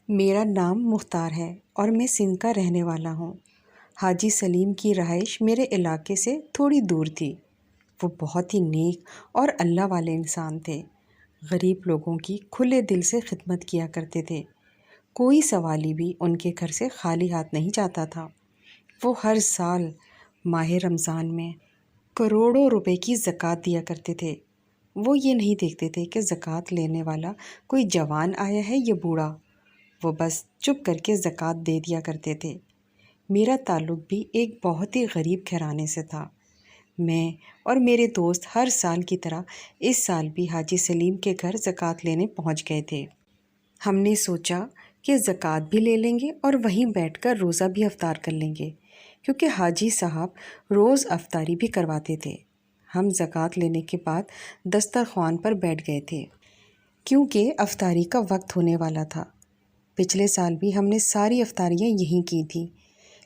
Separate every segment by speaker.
Speaker 1: میرا نام مختار ہے اور میں سندھ کا رہنے والا ہوں۔ حاجی سلیم کی رہائش میرے علاقے سے تھوڑی دور تھی۔ وہ بہت ہی نیک اور اللہ والے انسان تھے۔ غریب لوگوں کی کھلے دل سے خدمت کیا کرتے تھے۔ کوئی سوالی بھی ان کے گھر سے خالی ہاتھ نہیں جاتا تھا۔ وہ ہر سال ماہ رمضان میں کروڑوں روپے کی زکوٰۃ دیا کرتے تھے۔ وہ یہ نہیں دیکھتے تھے کہ زکوٰۃ لینے والا کوئی جوان آیا ہے یا بوڑھا، وہ بس چپ کر کے زکوٰۃ دے دیا کرتے تھے۔ میرا تعلق بھی ایک بہت ہی غریب گھرانے سے تھا۔ میں اور میرے دوست ہر سال کی طرح اس سال بھی حاجی سلیم کے گھر زکوٰۃ لینے پہنچ گئے تھے۔ ہم نے سوچا کہ زکوٰۃ بھی لے لیں گے اور وہیں بیٹھ کر روزہ بھی افطار کر لیں گے، کیونکہ حاجی صاحب روز افطاری بھی کرواتے تھے۔ ہم زکوٰۃ لینے کے بعد دسترخوان پر بیٹھ گئے تھے، کیونکہ افطاری کا وقت ہونے والا تھا۔ پچھلے سال بھی ہم نے ساری افطاریاں یہیں کی تھیں،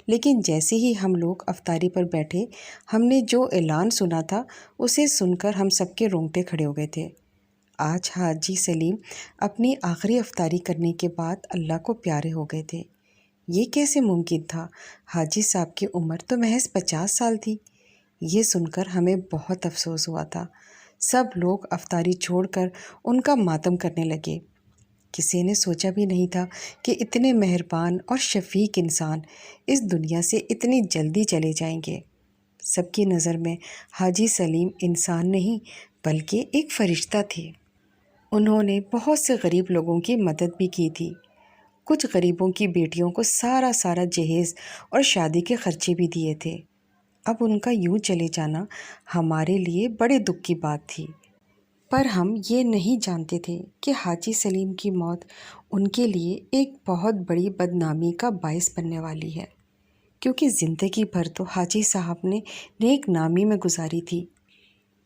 Speaker 1: لیکن جیسے ہی ہم لوگ افطاری پر بیٹھے، ہم نے جو اعلان سنا تھا اسے سن کر ہم سب کے رونگٹے کھڑے ہو گئے تھے۔ آج حاجی سلیم اپنی آخری افطاری کرنے کے بعد اللہ کو پیارے ہو گئے تھے۔ یہ کیسے ممکن تھا؟ حاجی صاحب کی عمر تو محض 50 سال تھی۔ یہ سن کر ہمیں بہت افسوس ہوا تھا۔ سب لوگ افطاری چھوڑ کر ان کا ماتم کرنے لگے۔ کسی نے سوچا بھی نہیں تھا کہ اتنے مہربان اور شفیق انسان اس دنیا سے اتنی جلدی چلے جائیں گے۔ سب کی نظر میں حاجی سلیم انسان نہیں بلکہ ایک فرشتہ تھے۔ انہوں نے بہت سے غریب لوگوں کی مدد بھی کی تھی۔ کچھ غریبوں کی بیٹیوں کو سارا جہیز اور شادی کے خرچے بھی دیے تھے۔ اب ان کا یوں چلے جانا ہمارے لیے بڑے دکھ کی بات تھی، پر ہم یہ نہیں جانتے تھے کہ حاجی سلیم کی موت ان کے لیے ایک بہت بڑی بدنامی کا باعث بننے والی ہے، کیونکہ زندگی بھر تو حاجی صاحب نے نیک نامی میں گزاری تھی،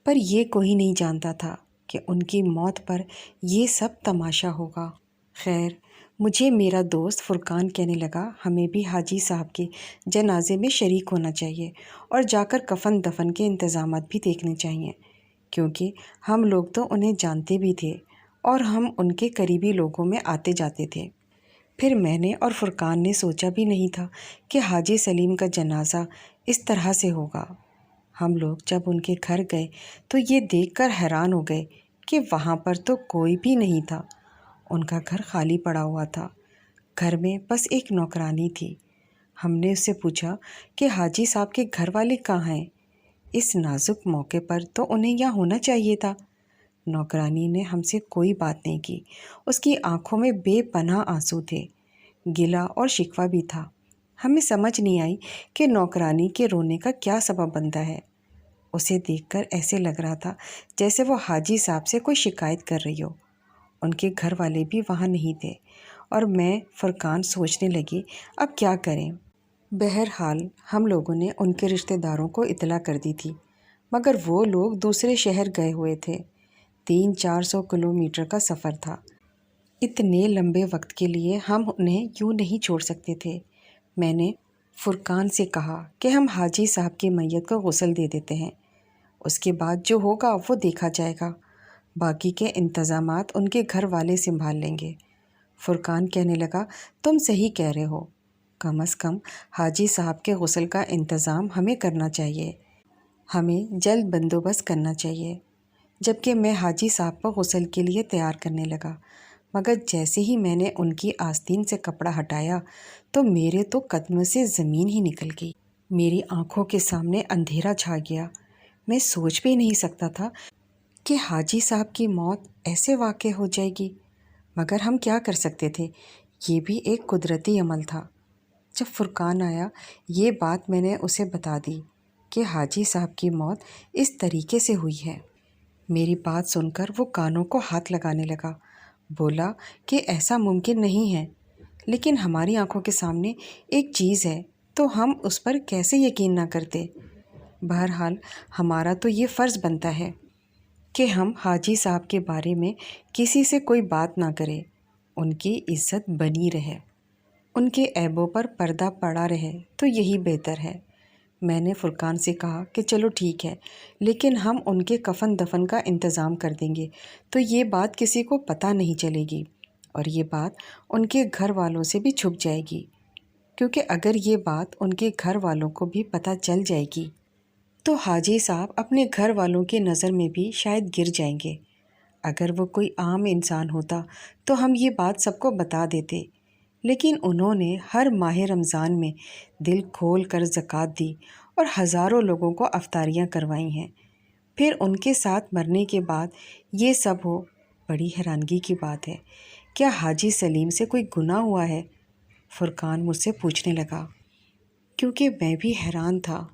Speaker 1: پر یہ کوئی نہیں جانتا تھا کہ ان کی موت پر یہ سب تماشا ہوگا۔ خیر، مجھے میرا دوست فرقان کہنے لگا ہمیں بھی حاجی صاحب کے جنازے میں شریک ہونا چاہیے اور جا کر کفن دفن کے انتظامات بھی دیکھنے چاہیے، کیونکہ ہم لوگ تو انہیں جانتے بھی تھے اور ہم ان کے قریبی لوگوں میں آتے جاتے تھے۔ پھر میں نے اور فرقان نے سوچا بھی نہیں تھا کہ حاجی سلیم کا جنازہ اس طرح سے ہوگا۔ ہم لوگ جب ان کے گھر گئے تو یہ دیکھ کر حیران ہو گئے کہ وہاں پر تو کوئی بھی نہیں تھا۔ ان کا گھر خالی پڑا ہوا تھا۔ گھر میں بس ایک نوکرانی تھی۔ ہم نے اس سے پوچھا کہ حاجی صاحب کے گھر والے کہاں ہیں؟ اس نازک موقع پر تو انہیں یہاں ہونا چاہیے تھا۔ نوکرانی نے ہم سے کوئی بات نہیں کی۔ اس کی آنکھوں میں بے پناہ آنسو تھے، گلہ اور شکوہ بھی تھا۔ ہمیں سمجھ نہیں آئی کہ نوکرانی کے رونے کا کیا سبب بنتا ہے۔ اسے دیکھ کر ایسے لگ رہا تھا جیسے وہ حاجی صاحب سے کوئی شکایت کر رہی ہو۔ ان کے گھر والے بھی وہاں نہیں تھے اور میں فرقان سوچنے لگی اب کیا کریں۔ بہرحال ہم لوگوں نے ان کے رشتہ داروں کو اطلاع کر دی تھی، مگر وہ لوگ دوسرے شہر گئے ہوئے تھے۔ 300-400 کلومیٹر کا سفر تھا۔ اتنے لمبے وقت کے لیے ہم انہیں یوں نہیں چھوڑ سکتے تھے۔ میں نے فرقان سے کہا کہ ہم حاجی صاحب کی میت کو غسل دے دیتے ہیں، اس کے بعد جو ہوگا وہ دیکھا جائے گا، باقی کے انتظامات ان کے گھر والے سنبھال لیں گے۔ فرقان کہنے لگا تم صحیح کہہ رہے ہو، کم از کم حاجی صاحب کے غسل کا انتظام ہمیں کرنا چاہیے، ہمیں جلد بندوبست کرنا چاہیے۔ جبکہ میں حاجی صاحب کو غسل کے لیے تیار کرنے لگا، مگر جیسے ہی میں نے ان کی آستین سے کپڑا ہٹایا تو میرے تو قدم سے زمین ہی نکل گئی۔ میری آنکھوں کے سامنے اندھیرا چھا گیا۔ میں سوچ بھی نہیں سکتا تھا کہ حاجی صاحب کی موت ایسے واقع ہو جائے گی، مگر ہم کیا کر سکتے تھے؟ یہ بھی ایک قدرتی عمل تھا۔ جب فرقان آیا یہ بات میں نے اسے بتا دی کہ حاجی صاحب کی موت اس طریقے سے ہوئی ہے۔ میری بات سن کر وہ کانوں کو ہاتھ لگانے لگا، بولا کہ ایسا ممکن نہیں ہے، لیکن ہماری آنکھوں کے سامنے ایک چیز ہے تو ہم اس پر کیسے یقین نہ کرتے؟ بہرحال ہمارا تو یہ فرض بنتا ہے کہ ہم حاجی صاحب کے بارے میں کسی سے کوئی بات نہ کریں، ان کی عزت بنی رہے، ان کے عیبوں پر پردہ پڑا رہے تو یہی بہتر ہے۔ میں نے فرقان سے کہا کہ چلو ٹھیک ہے، لیکن ہم ان کے کفن دفن کا انتظام کر دیں گے تو یہ بات کسی کو پتہ نہیں چلے گی۔ اور یہ بات ان کے گھر والوں سے بھی چھپ جائے گی، کیونکہ اگر یہ بات ان کے گھر والوں کو بھی پتہ چل جائے گی تو حاجی صاحب اپنے گھر والوں کی نظر میں بھی شاید گر جائیں گے۔ اگر وہ کوئی عام انسان ہوتا تو ہم یہ بات سب کو بتا دیتے، لیکن انہوں نے ہر ماہ رمضان میں دل کھول کر زکوٰۃ دی اور ہزاروں لوگوں کو افطاریاں کروائی ہیں، پھر ان کے ساتھ مرنے کے بعد یہ سب ہو۔ بڑی حیرانگی کی بات ہے، کیا حاجی سلیم سے کوئی گناہ ہوا ہے؟ فرقان مجھ سے پوچھنے لگا، کیونکہ میں بھی حیران تھا۔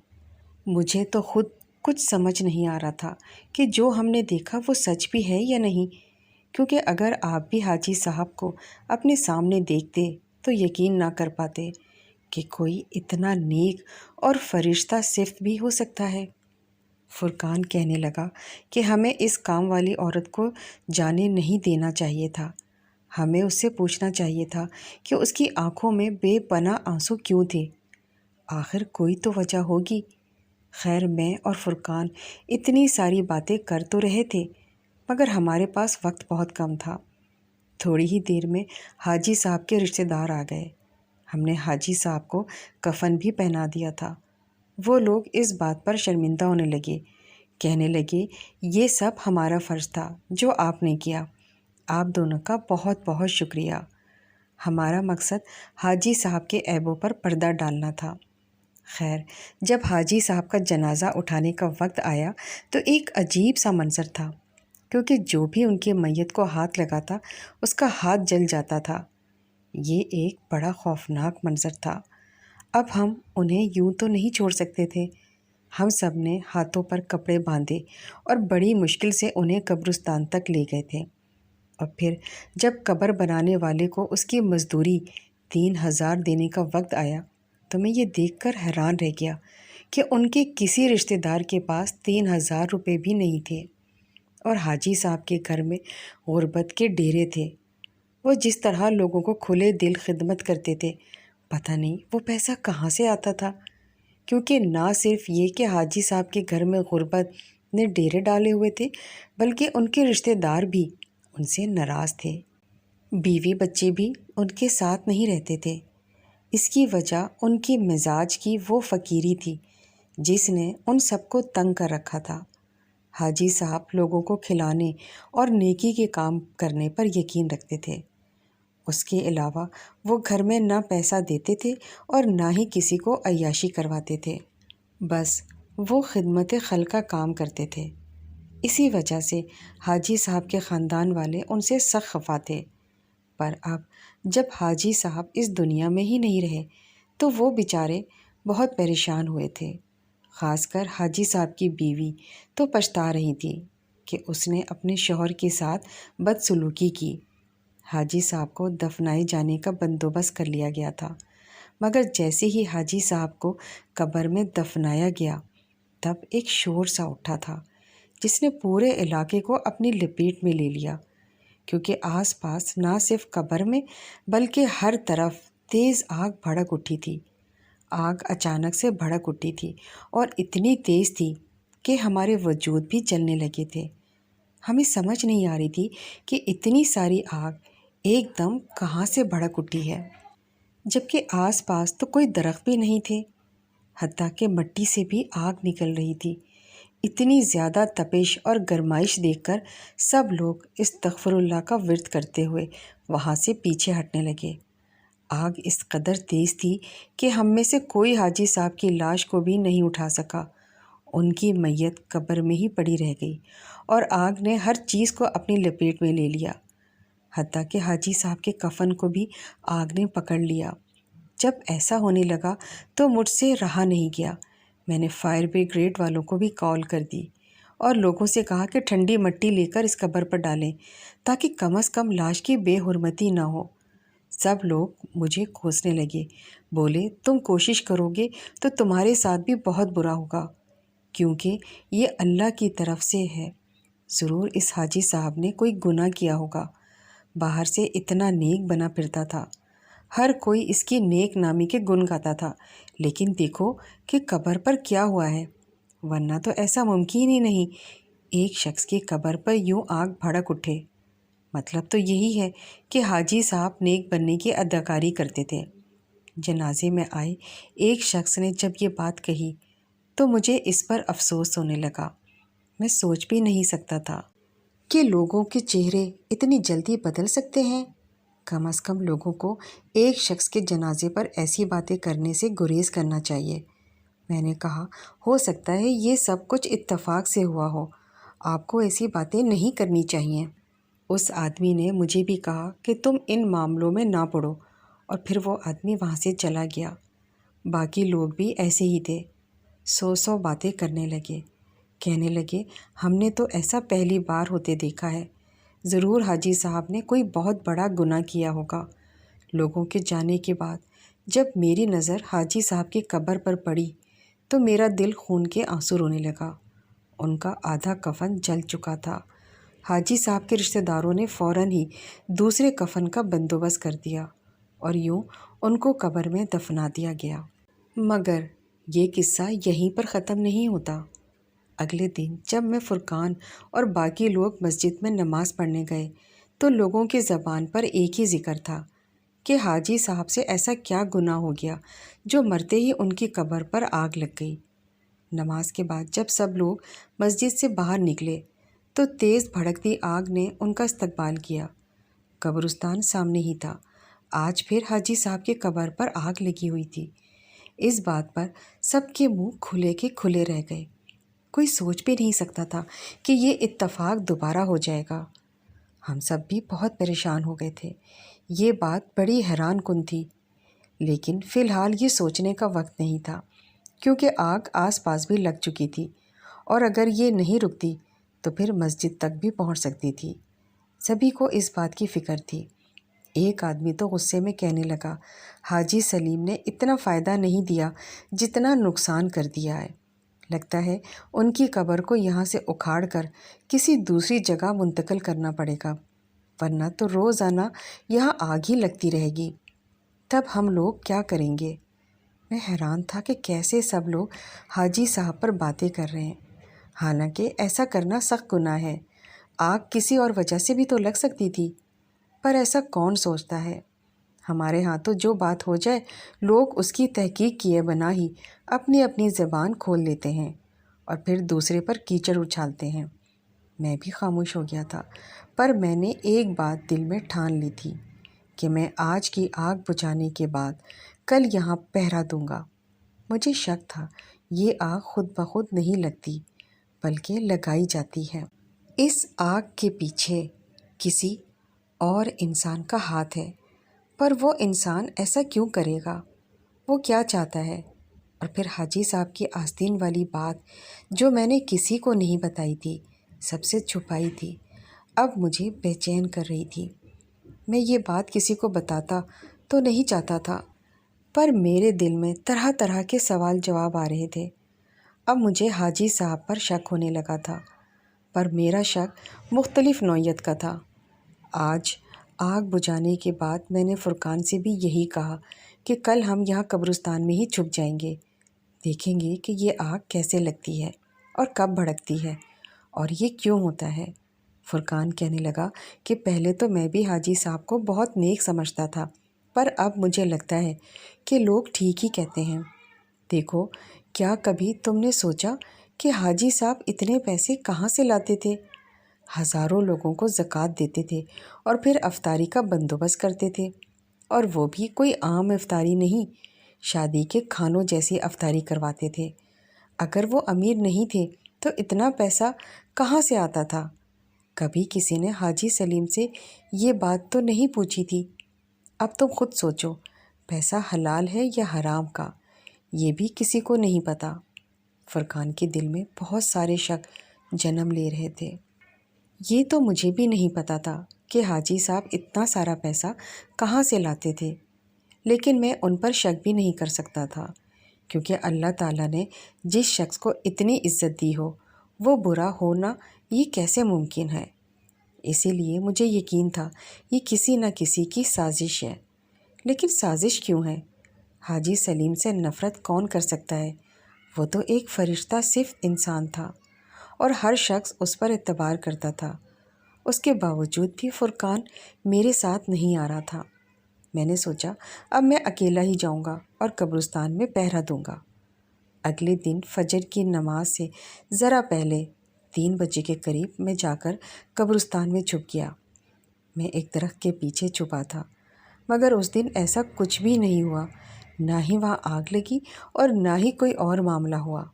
Speaker 1: مجھے تو خود کچھ سمجھ نہیں آ رہا تھا کہ جو ہم نے دیکھا وہ سچ بھی ہے یا نہیں، کیونکہ اگر آپ بھی حاجی صاحب کو اپنے سامنے دیکھتے تو یقین نہ کر پاتے کہ کوئی اتنا نیک اور فرشتہ صفت بھی ہو سکتا ہے۔ فرقان کہنے لگا کہ ہمیں اس کام والی عورت کو جانے نہیں دینا چاہیے تھا، ہمیں اس سے پوچھنا چاہیے تھا کہ اس کی آنکھوں میں بے پناہ آنسو کیوں تھے، آخر کوئی تو وجہ ہوگی۔ خیر میں اور فرقان اتنی ساری باتیں کر تو رہے تھے، مگر ہمارے پاس وقت بہت کم تھا۔ تھوڑی ہی دیر میں حاجی صاحب کے رشتہ دار آ گئے۔ ہم نے حاجی صاحب کو کفن بھی پہنا دیا تھا۔ وہ لوگ اس بات پر شرمندہ ہونے لگے، کہنے لگے یہ سب ہمارا فرض تھا جو آپ نے کیا، آپ دونوں کا بہت بہت شکریہ۔ ہمارا مقصد حاجی صاحب کے عیبوں پر پردہ ڈالنا تھا۔ خیر جب حاجی صاحب کا جنازہ اٹھانے کا وقت آیا تو ایک عجیب سا منظر تھا، کیونکہ جو بھی ان کے میت کو ہاتھ لگاتا اس کا ہاتھ جل جاتا تھا۔ یہ ایک بڑا خوفناک منظر تھا۔ اب ہم انہیں یوں تو نہیں چھوڑ سکتے تھے۔ ہم سب نے ہاتھوں پر کپڑے باندھے اور بڑی مشکل سے انہیں قبرستان تک لے گئے تھے، اور پھر جب قبر بنانے والے کو اس کی مزدوری 3000 دینے کا وقت آیا تو میں یہ دیکھ کر حیران رہ گیا کہ ان کے کسی رشتہ دار کے پاس 3000 روپے بھی نہیں تھے، اور حاجی صاحب کے گھر میں غربت کے ڈیرے تھے۔ وہ جس طرح لوگوں کو کھلے دل خدمت کرتے تھے، پتہ نہیں وہ پیسہ کہاں سے آتا تھا، کیونکہ نہ صرف یہ کہ حاجی صاحب کے گھر میں غربت نے ڈیرے ڈالے ہوئے تھے، بلکہ ان کے رشتہ دار بھی ان سے ناراض تھے۔ بیوی بچے بھی ان کے ساتھ نہیں رہتے تھے۔ اس کی وجہ ان کی مزاج کی وہ فقیری تھی جس نے ان سب کو تنگ کر رکھا تھا۔ حاجی صاحب لوگوں کو کھلانے اور نیکی کے کام کرنے پر یقین رکھتے تھے۔ اس کے علاوہ وہ گھر میں نہ پیسہ دیتے تھے اور نہ ہی کسی کو عیاشی کرواتے تھے، بس وہ خدمت خلق کا کام کرتے تھے۔ اسی وجہ سے حاجی صاحب کے خاندان والے ان سے سخت خفا تھے۔ پر اب جب حاجی صاحب اس دنیا میں ہی نہیں رہے تو وہ بیچارے بہت پریشان ہوئے تھے۔ خاص کر حاجی صاحب کی بیوی تو پچھتا رہی تھی کہ اس نے اپنے شوہر کے ساتھ بدسلوکی کی۔ حاجی صاحب کو دفنائے جانے کا بندوبست کر لیا گیا تھا، مگر جیسے ہی حاجی صاحب کو قبر میں دفنایا گیا تب ایک شور سا اٹھا تھا جس نے پورے علاقے کو اپنی لپیٹ میں لے لیا، کیونکہ آس پاس نہ صرف قبر میں بلکہ ہر طرف تیز آگ بھڑک اٹھی تھی۔ آگ اچانک سے بھڑک اٹھی تھی اور اتنی تیز تھی کہ ہمارے وجود بھی جلنے لگے تھے۔ ہمیں سمجھ نہیں آ رہی تھی کہ اتنی ساری آگ ایک دم کہاں سے بھڑک اٹھی ہے، جبکہ آس پاس تو کوئی درخت بھی نہیں تھے، حتیٰ کہ مٹی سے بھی آگ نکل رہی تھی۔ اتنی زیادہ تپش اور گرمائش دیکھ کر سب لوگ استغفر اللہ کا ورد کرتے ہوئے وہاں سے پیچھے ہٹنے لگے۔ آگ اس قدر تیز تھی کہ ہم میں سے کوئی حاجی صاحب کی لاش کو بھی نہیں اٹھا سکا۔ ان کی میت قبر میں ہی پڑی رہ گئی اور آگ نے ہر چیز کو اپنی لپیٹ میں لے لیا، حتیٰ کہ حاجی صاحب کے کفن کو بھی آگ نے پکڑ لیا۔ جب ایسا ہونے لگا تو مجھ سے رہا نہیں گیا، میں نے فائر بریگیڈ والوں کو بھی کال کر دی اور لوگوں سے کہا کہ ٹھنڈی مٹی لے کر اس قبر پر ڈالیں تاکہ کم از کم لاش کی بے حرمتی نہ ہو۔ سب لوگ مجھے کوسنے لگے، بولے تم کوشش کرو گے تو تمہارے ساتھ بھی بہت برا ہوگا، کیونکہ یہ اللہ کی طرف سے ہے، ضرور اس حاجی صاحب نے کوئی گناہ کیا ہوگا، باہر سے اتنا نیک بنا پھرتا تھا، ہر کوئی اس کی نیک نامی کے گن گاتا تھا، لیکن دیکھو کہ قبر پر کیا ہوا ہے، ورنہ تو ایسا ممکن ہی نہیں ایک شخص کی قبر پر یوں آگ بھڑک اٹھے۔ مطلب تو یہی ہے کہ حاجی صاحب نیک بننے کی اداکاری کرتے تھے۔ جنازے میں آئے ایک شخص نے جب یہ بات کہی تو مجھے اس پر افسوس ہونے لگا۔ میں سوچ بھی نہیں سکتا تھا کہ لوگوں کے چہرے اتنی جلدی بدل سکتے ہیں۔ کم از کم لوگوں کو ایک شخص کے جنازے پر ایسی باتیں کرنے سے گریز کرنا چاہیے۔ میں نے کہا، ہو سکتا ہے یہ سب کچھ اتفاق سے ہوا ہو، آپ کو ایسی باتیں نہیں کرنی چاہیے۔ اس آدمی نے مجھے بھی کہا کہ تم ان معاملوں میں نہ پڑو، اور پھر وہ آدمی وہاں سے چلا گیا۔ باقی لوگ بھی ایسے ہی تھے، سو باتیں کرنے لگے، کہنے لگے ہم نے تو ایسا پہلی بار ہوتے دیکھا ہے، ضرور حاجی صاحب نے کوئی بہت بڑا گناہ کیا ہوگا۔ لوگوں کے جانے کے بعد جب میری نظر حاجی صاحب کی قبر پر پڑی تو میرا دل خون کے آنسو رونے لگا۔ ان کا آدھا کفن جل چکا تھا۔ حاجی صاحب کے رشتہ داروں نے فوراً ہی دوسرے کفن کا بندوبست کر دیا اور یوں ان کو قبر میں دفنا دیا گیا۔ مگر یہ قصہ یہیں پر ختم نہیں ہوتا۔ اگلے دن جب میں فرقان اور باقی لوگ مسجد میں نماز پڑھنے گئے تو لوگوں کی زبان پر ایک ہی ذکر تھا کہ حاجی صاحب سے ایسا کیا گناہ ہو گیا جو مرتے ہی ان کی قبر پر آگ لگ گئی۔ نماز کے بعد جب سب لوگ مسجد سے باہر نکلے تو تیز بھڑکتی آگ نے ان کا استقبال کیا۔ قبرستان سامنے ہی تھا۔ آج پھر حاجی صاحب کی قبر پر آگ لگی ہوئی تھی۔ اس بات پر سب کے منہ کھلے کے کھلے رہ گئے۔ کوئی سوچ بھی نہیں سکتا تھا کہ یہ اتفاق دوبارہ ہو جائے گا۔ ہم سب بھی بہت پریشان ہو گئے تھے۔ یہ بات بڑی حیران کن تھی، لیکن فی الحال یہ سوچنے کا وقت نہیں تھا، کیونکہ آگ آس پاس بھی لگ چکی تھی، اور اگر یہ نہیں رکتی تو پھر مسجد تک بھی پہنچ سکتی تھی۔ سبھی کو اس بات کی فکر تھی۔ ایک آدمی تو غصے میں کہنے لگا، حاجی سلیم نے اتنا فائدہ نہیں دیا جتنا نقصان کر دیا ہے۔ لگتا ہے ان کی قبر کو یہاں سے اکھاڑ کر کسی دوسری جگہ منتقل کرنا پڑے گا، ورنہ تو روزانہ یہاں آگ ہی لگتی رہے گی۔ تب ہم لوگ کیا کریں گے؟ میں حیران تھا کہ کیسے سب لوگ حاجی صاحب پر باتیں کر رہے ہیں، حالانکہ ایسا کرنا سخت گناہ ہے۔ آگ کسی اور وجہ سے بھی تو لگ سکتی تھی، پر ایسا کون سوچتا ہے؟ ہمارے ہاں تو جو بات ہو جائے لوگ اس کی تحقیق کیے بنا ہی اپنی اپنی زبان کھول لیتے ہیں اور پھر دوسرے پر کیچڑ اچھالتے ہیں۔ میں بھی خاموش ہو گیا تھا، پر میں نے ایک بات دل میں ٹھان لی تھی کہ میں آج کی آگ بجھانے کے بعد کل یہاں پہرا دوں گا۔ مجھے شک تھا یہ آگ خود بخود نہیں لگتی بلکہ لگائی جاتی ہے۔ اس آگ کے پیچھے کسی اور انسان کا ہاتھ ہے، پر وہ انسان ایسا کیوں کرے گا؟ وہ کیا چاہتا ہے؟ اور پھر حاجی صاحب کی آستین والی بات جو میں نے کسی کو نہیں بتائی تھی، سب سے چھپائی تھی، اب مجھے بے چین کر رہی تھی۔ میں یہ بات کسی کو بتاتا تو نہیں چاہتا تھا، پر میرے دل میں طرح طرح کے سوال جواب آ رہے تھے۔ اب مجھے حاجی صاحب پر شک ہونے لگا تھا، پر میرا شک مختلف نوعیت کا تھا۔ آج آگ بجھانے کے بعد میں نے فرقان سے بھی یہی کہا کہ کل ہم یہاں قبرستان میں ہی چھپ جائیں گے، دیکھیں گے کہ یہ آگ کیسے لگتی ہے اور کب بھڑکتی ہے اور یہ کیوں ہوتا ہے۔ فرقان کہنے لگا کہ پہلے تو میں بھی حاجی صاحب کو بہت نیک سمجھتا تھا، پر اب مجھے لگتا ہے کہ لوگ ٹھیک ہی کہتے ہیں۔ دیکھو، کیا کبھی تم نے سوچا کہ حاجی صاحب اتنے پیسے کہاں سے لاتے تھے؟ ہزاروں لوگوں کو زکوٰۃ دیتے تھے اور پھر افطاری کا بندوبست کرتے تھے، اور وہ بھی کوئی عام افطاری نہیں، شادی کے کھانوں جیسی افطاری کرواتے تھے۔ اگر وہ امیر نہیں تھے تو اتنا پیسہ کہاں سے آتا تھا؟ کبھی کسی نے حاجی سلیم سے یہ بات تو نہیں پوچھی تھی۔ اب تم خود سوچو، پیسہ حلال ہے یا حرام کا، یہ بھی کسی کو نہیں پتہ۔ فرقان کے دل میں بہت سارے شک جنم لے رہے تھے۔ یہ تو مجھے بھی نہیں پتہ تھا کہ حاجی صاحب اتنا سارا پیسہ کہاں سے لاتے تھے، لیکن میں ان پر شک بھی نہیں کر سکتا تھا، کیونکہ اللہ تعالیٰ نے جس شخص کو اتنی عزت دی ہو وہ برا ہونا یہ کیسے ممکن ہے؟ اسی لیے مجھے یقین تھا یہ کسی نہ کسی کی سازش ہے۔ لیکن سازش کیوں ہے؟ حاجی سلیم سے نفرت کون کر سکتا ہے؟ وہ تو ایک فرشتہ صرف انسان تھا، اور ہر شخص اس پر اعتبار کرتا تھا۔ اس کے باوجود بھی فرقان میرے ساتھ نہیں آ رہا تھا۔ میں نے سوچا اب میں اکیلا ہی جاؤں گا اور قبرستان میں پہرا دوں گا۔ اگلے دن فجر کی نماز سے ذرا پہلے 3 بجے کے قریب میں جا کر قبرستان میں چھپ گیا۔ میں ایک درخت کے پیچھے چھپا تھا، مگر اس دن ایسا کچھ بھی نہیں ہوا، نہ ہی وہاں آگ لگی اور نہ ہی کوئی اور معاملہ ہوا۔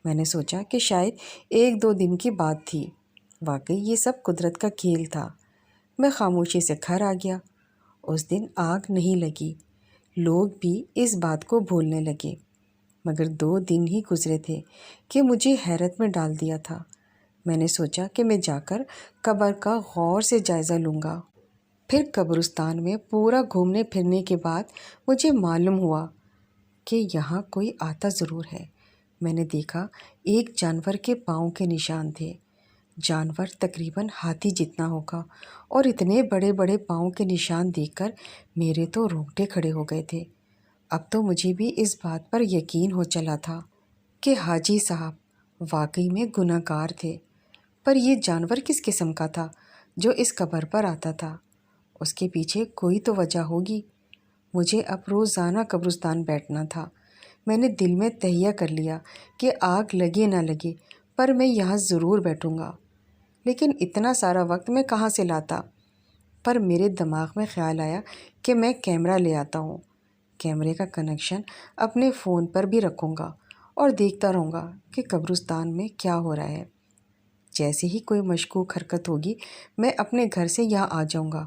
Speaker 1: میں نے سوچا کہ شاید 1-2 دن کی بات تھی۔ واقعی یہ سب قدرت کا کھیل تھا۔ میں خاموشی سے گھر آ گیا۔ اس دن آگ نہیں لگی، لوگ بھی اس بات کو بھولنے لگے، مگر 2 دن ہی گزرے تھے کہ مجھے حیرت میں ڈال دیا تھا۔ میں نے سوچا کہ میں جا کر قبر کا غور سے جائزہ لوں گا۔ پھر قبرستان میں پورا گھومنے پھرنے کے بعد مجھے معلوم ہوا کہ یہاں کوئی آتا ضرور ہے۔ میں نے دیکھا ایک جانور کے پاؤں کے نشان تھے۔ جانور تقریباً ہاتھی جتنا ہوگا، اور اتنے بڑے بڑے پاؤں کے نشان دیکھ کر میرے تو رونگٹے کھڑے ہو گئے تھے۔ اب تو مجھے بھی اس بات پر یقین ہو چلا تھا کہ حاجی صاحب واقعی میں گناہ گار تھے۔ پر یہ جانور کس قسم کا تھا جو اس قبر پر آتا تھا؟ اس کے پیچھے کوئی تو وجہ ہوگی۔ مجھے اب روزانہ قبرستان بیٹھنا تھا۔ میں نے دل میں تہیہ کر لیا کہ آگ لگے نہ لگے پر میں یہاں ضرور بیٹھوں گا۔ لیکن اتنا سارا وقت میں کہاں سے لاتا؟ پر میرے دماغ میں خیال آیا کہ میں کیمرہ لے آتا ہوں۔ کیمرے کا کنیکشن اپنے فون پر بھی رکھوں گا اور دیکھتا رہوں گا کہ قبرستان میں کیا ہو رہا ہے۔ جیسے ہی کوئی مشکوک حرکت ہوگی میں اپنے گھر سے یہاں آ جاؤں گا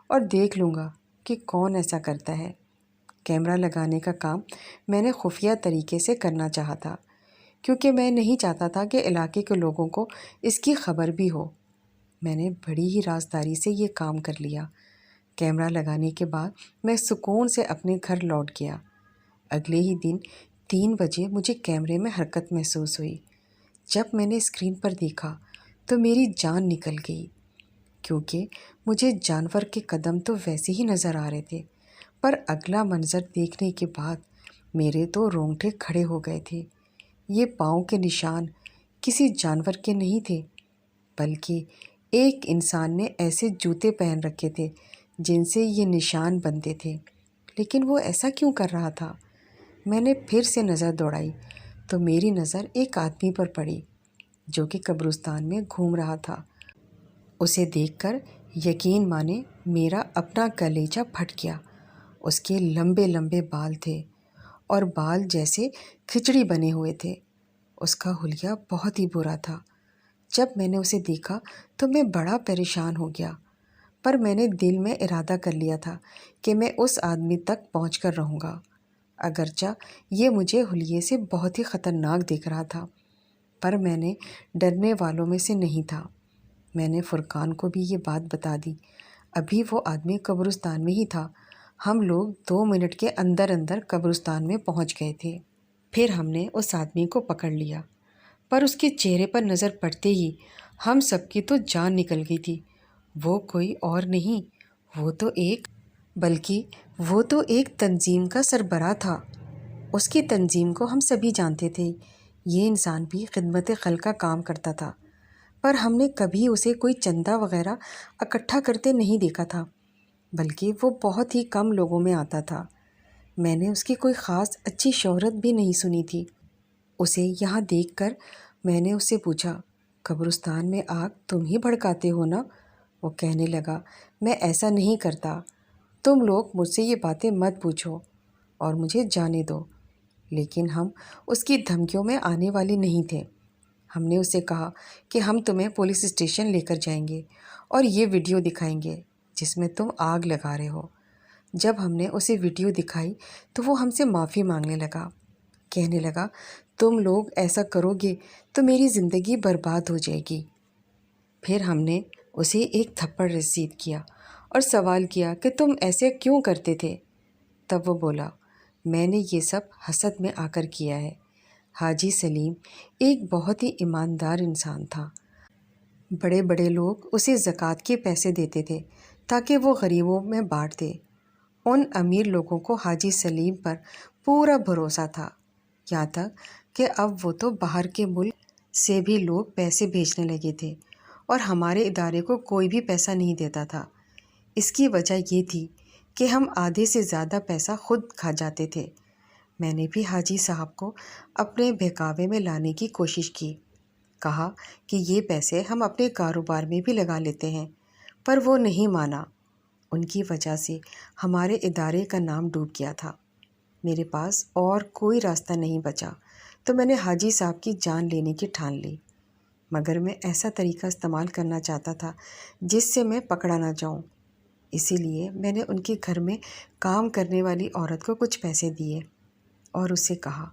Speaker 1: اور دیکھ لوں گا کہ کون ایسا کرتا ہے۔ کیمرہ لگانے کا کام میں نے خفیہ طریقے سے کرنا چاہا تھا، کیونکہ میں نہیں چاہتا تھا کہ علاقے کے لوگوں کو اس کی خبر بھی ہو۔ میں نے بڑی ہی رازداری سے یہ کام کر لیا۔ کیمرہ لگانے کے بعد میں سکون سے اپنے گھر لوٹ گیا۔ اگلے ہی دن 3 بجے مجھے کیمرے میں حرکت محسوس ہوئی۔ جب میں نے اسکرین پر دیکھا تو میری جان نکل گئی، کیونکہ مجھے جانور کے قدم تو ویسے ہی نظر آ رہے تھے، پر اگلا منظر دیکھنے کے بعد میرے تو رونگٹے کھڑے ہو گئے تھے۔ یہ پاؤں کے نشان کسی جانور کے نہیں تھے، بلکہ ایک انسان نے ایسے جوتے پہن رکھے تھے جن سے یہ نشان بنتے تھے۔ لیکن وہ ایسا کیوں کر رہا تھا؟ میں نے پھر سے نظر دوڑائی تو میری نظر ایک آدمی پر پڑی جو کہ قبرستان میں گھوم رہا تھا۔ اسے دیکھ کر یقین مانے میرا اپنا کلیجہ پھٹ گیا۔ اس کے لمبے لمبے بال تھے اور بال جیسے کھچڑی بنے ہوئے تھے۔ اس کا حلیہ بہت ہی برا تھا۔ جب میں نے اسے دیکھا تو میں بڑا پریشان ہو گیا، پر میں نے دل میں ارادہ کر لیا تھا کہ میں اس آدمی تک پہنچ کر رہوں گا، اگرچہ یہ مجھے حلیے سے بہت ہی خطرناک دکھ رہا تھا۔ پر میں نے ڈرنے والوں میں سے نہیں تھا۔ میں نے فرقان کو بھی یہ بات بتا دی۔ ابھی وہ آدمی قبرستان میں ہی تھا۔ ہم لوگ 2 منٹ کے اندر اندر قبرستان میں پہنچ گئے تھے۔ پھر ہم نے اس آدمی کو پکڑ لیا، پر اس کے چہرے پر نظر پڑتے ہی ہم سب کی تو جان نکل گئی تھی۔ وہ کوئی اور نہیں، وہ تو ایک تنظیم کا سربراہ تھا۔ اس کی تنظیم کو ہم سبھی جانتے تھے۔ یہ انسان بھی خدمت خلق کا کام کرتا تھا، پر ہم نے کبھی اسے کوئی چندہ وغیرہ اکٹھا کرتے نہیں دیکھا تھا، بلکہ وہ بہت ہی کم لوگوں میں آتا تھا۔ میں نے اس کی کوئی خاص اچھی شہرت بھی نہیں سنی تھی۔ اسے یہاں دیکھ کر میں نے اس سے پوچھا، قبرستان میں آگ تم ہی بھڑکاتے ہو نا؟ وہ کہنے لگا، میں ایسا نہیں کرتا، تم لوگ مجھ سے یہ باتیں مت پوچھو اور مجھے جانے دو۔ لیکن ہم اس کی دھمکیوں میں آنے والے نہیں تھے۔ ہم نے اسے کہا کہ ہم تمہیں پولیس اسٹیشن لے کر جائیں گے اور یہ ویڈیو دکھائیں گے جس میں تم آگ لگا رہے ہو۔ جب ہم نے اسے ویڈیو دکھائی تو وہ ہم سے معافی مانگنے لگا، کہنے لگا، تم لوگ ایسا کرو گے تو میری زندگی برباد ہو جائے گی۔ پھر ہم نے اسے ایک تھپڑ رسید کیا اور سوال کیا کہ تم ایسے کیوں کرتے تھے؟ تب وہ بولا، میں نے یہ سب حسد میں آ کر کیا ہے۔ حاجی سلیم ایک بہت ہی ایماندار انسان تھا۔ بڑے بڑے لوگ اسے زکوٰۃ کے پیسے دیتے تھے تاکہ وہ غریبوں میں بانٹ دے۔ ان امیر لوگوں کو حاجی سلیم پر پورا بھروسہ تھا، یہاں تک کہ اب وہ تو باہر کے ملک سے بھی لوگ پیسے بھیجنے لگے تھے اور ہمارے ادارے کو کوئی بھی پیسہ نہیں دیتا تھا۔ اس کی وجہ یہ تھی کہ ہم آدھے سے زیادہ پیسہ خود کھا جاتے تھے۔ میں نے بھی حاجی صاحب کو اپنے بہکاوے میں لانے کی کوشش کی، کہا کہ یہ پیسے ہم اپنے کاروبار میں بھی لگا لیتے ہیں، پر وہ نہیں مانا۔ ان کی وجہ سے ہمارے ادارے کا نام ڈوب گیا تھا۔ میرے پاس اور کوئی راستہ نہیں بچا تو میں نے حاجی صاحب کی جان لینے کی ٹھان لی، مگر میں ایسا طریقہ استعمال کرنا چاہتا تھا جس سے میں پکڑا نہ جاؤں۔ اسی لیے میں نے ان کے گھر میں کام کرنے والی عورت کو کچھ پیسے دیے اور اسے کہا،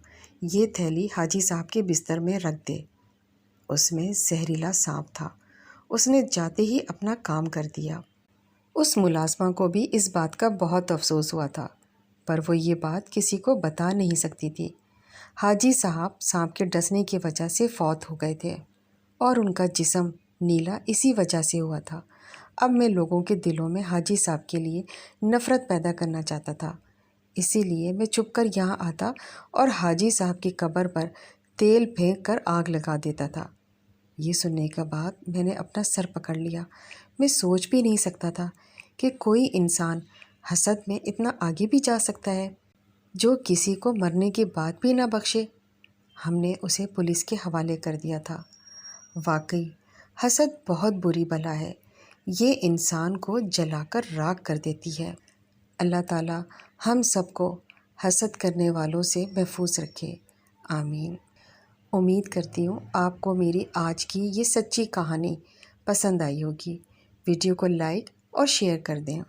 Speaker 1: یہ تھیلی حاجی صاحب کے بستر میں رکھ دے، اس میں زہریلا سانپ تھا۔ اس نے جاتے ہی اپنا کام کر دیا۔ اس ملازمہ کو بھی اس بات کا بہت افسوس ہوا تھا، پر وہ یہ بات کسی کو بتا نہیں سکتی تھی۔ حاجی صاحب سانپ کے ڈسنے کی وجہ سے فوت ہو گئے تھے اور ان کا جسم نیلا اسی وجہ سے ہوا تھا۔ اب میں لوگوں کے دلوں میں حاجی صاحب کے لیے نفرت پیدا کرنا چاہتا تھا، اسی لیے میں چھپ کر یہاں آتا اور حاجی صاحب کی قبر پر تیل پھینک کر آگ لگا دیتا تھا۔ یہ سننے کے بعد میں نے اپنا سر پکڑ لیا۔ میں سوچ بھی نہیں سکتا تھا کہ کوئی انسان حسد میں اتنا آگے بھی جا سکتا ہے جو کسی کو مرنے کے بعد بھی نہ بخشے۔ ہم نے اسے پولیس کے حوالے کر دیا تھا۔ واقعی حسد بہت بری بلا ہے، یہ انسان کو جلا کر راکھ کر دیتی ہے۔ اللہ تعالیٰ ہم سب کو حسد کرنے والوں سے محفوظ رکھے، آمین۔ امید کرتی ہوں آپ کو میری آج کی یہ سچی کہانی پسند آئی ہوگی۔ ویڈیو کو لائک اور شیئر کر دیں۔